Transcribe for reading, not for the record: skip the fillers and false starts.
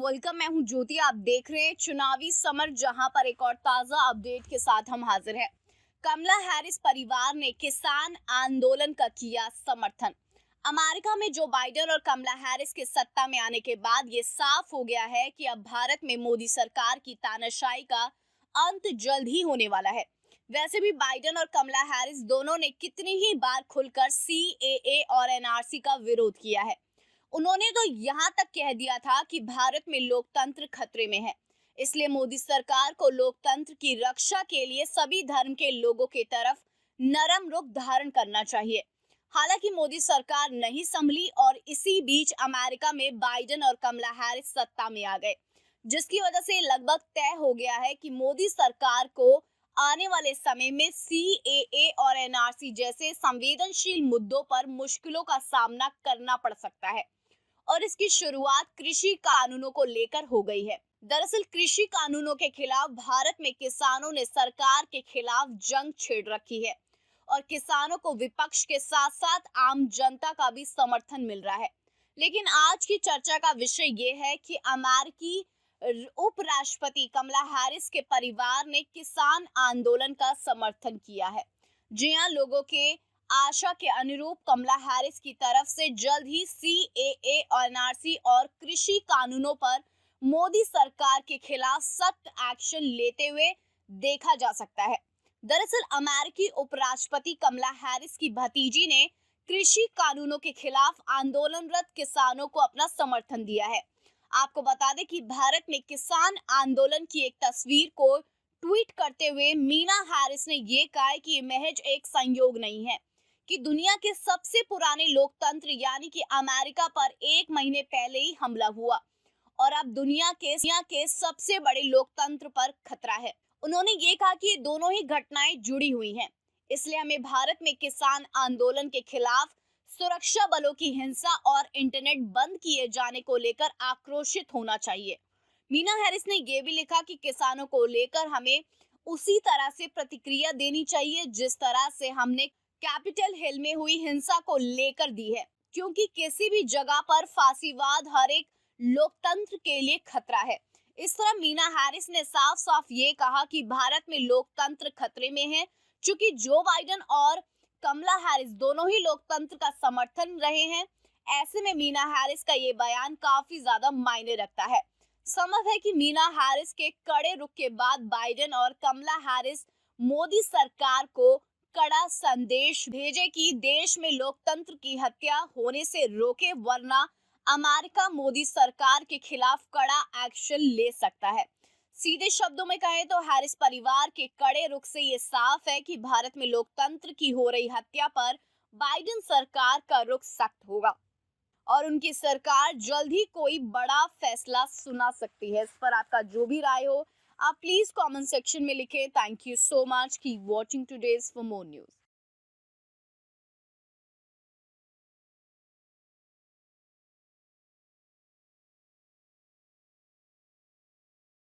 Welcome. मैं हूं ज्योति। आप देख रहे हैं चुनावी समर, जहां पर एक और ताजा अपडेट के साथ हम हाजिर हैं। कमला हैरिस परिवार ने किसान आंदोलन का किया समर्थन। अमेरिका में जो बाइडेन और कमला हैरिस के सत्ता में आने के बाद ये साफ हो गया है कि अब भारत में मोदी सरकार की तानाशाही का अंत जल्द ही होने वाला है। वैसे भी बाइडेन और कमला हैरिस दोनों ने कितनी ही बार खुलकर CAA और NRC का विरोध किया है। उन्होंने तो यहाँ तक कह दिया था कि भारत में लोकतंत्र खतरे में है, इसलिए मोदी सरकार को लोकतंत्र की रक्षा के लिए सभी धर्म के लोगों के तरफ नरम रुख धारण करना चाहिए। हालांकि मोदी सरकार नहीं संभली और इसी बीच अमेरिका में बाइडेन और कमला हैरिस सत्ता में आ गए, जिसकी वजह से लगभग तय हो गया है कि मोदी सरकार को आने वाले समय में CAA और NRC जैसे संवेदनशील मुद्दों पर मुश्किलों का सामना करना पड़ सकता है। और इसकी शुरुआत कृषि कानूनों को लेकर हो गई है। दरअसल कृषि कानूनों के खिलाफ भारत में किसानों ने सरकार के खिलाफ जंग छेड़ रखी है और किसानों को विपक्ष के साथ साथ आम जनता का भी समर्थन मिल रहा है। लेकिन आज की चर्चा का विषय ये है कि अमेरिकी उपराष्ट्रपति कमला हैरिस के परिवार ने किसान आंदोलन का समर्थन किया है। जी हां, लोगों के आशा के अनुरूप कमला हैरिस की तरफ से जल्द ही CAA और NRC और कृषि कानूनों पर मोदी सरकार के खिलाफ सख्त एक्शन लेते हुए देखा जा सकता है। दरअसल अमेरिकी उपराष्ट्रपति कमला हैरिस की भतीजी ने कृषि कानूनों के खिलाफ आंदोलनरत किसानों को अपना समर्थन दिया है। आपको बता दें कि भारत में किसान आंदोलन की एक तस्वीर को ट्वीट करते हुए मीना हैरिस ने ये कहा है कि ये महज एक संयोग नहीं है कि दुनिया के सबसे पुराने लोकतंत्र यानी कि अमेरिका पर 1 महीने पहले ही हमला हुआ और अब दुनिया के सबसे बड़े लोकतंत्र पर खतरा है। उन्होंने ये कहा कि ये दोनों ही घटनाएं जुड़ी हुई हैं, इसलिए हमें भारत में किसान आंदोलन के खिलाफ सुरक्षा बलों की हिंसा और इंटरनेट बंद किए जाने को लेकर आक्रोशित होना चाहिए। मीना हैरिस ने यह भी लिखा कि किसानों को लेकर हमें उसी तरह से प्रतिक्रिया देनी चाहिए जिस तरह से हमने कैपिटल हिल में हुई हिंसा को लेकर दी है, क्योंकि किसी भी जगह पर फांसीवाद हर एक लोकतंत्र के लिए खतरा है। इस तरह मीना हैरिस ने साफ साफ ये कहा कि भारत में लोकतंत्र खतरे में है। चूंकि जो बाइडेन और कमला हैरिस दोनों ही लोकतंत्र का समर्थन रहे हैं, ऐसे में मीना हैरिस का ये बयान काफी ज्यादा मायने रखता है। संभव है कि मीना हैरिस के कड़े रुख के बाद बाइडेन और कमला हैरिस मोदी सरकार को कड़ा संदेश भेजे कि देश में लोकतंत्र की हत्या होने से रोके, वरना अमेरिका मोदी सरकार के खिलाफ कड़ा एक्शन ले सकता है। सीधे शब्दों में कहें तो हैरिस परिवार के कड़े रुख से ये साफ है कि भारत में लोकतंत्र की हो रही हत्या पर बाइडेन सरकार का रुख सख्त होगा और उनकी सरकार जल्द ही कोई बड़ा फैसला सुना सकती है। इस पर आपका जो भी राय हो, आप प्लीज कमेंट सेक्शन में लिखें। Thank you so much. Keep watching today's for more news.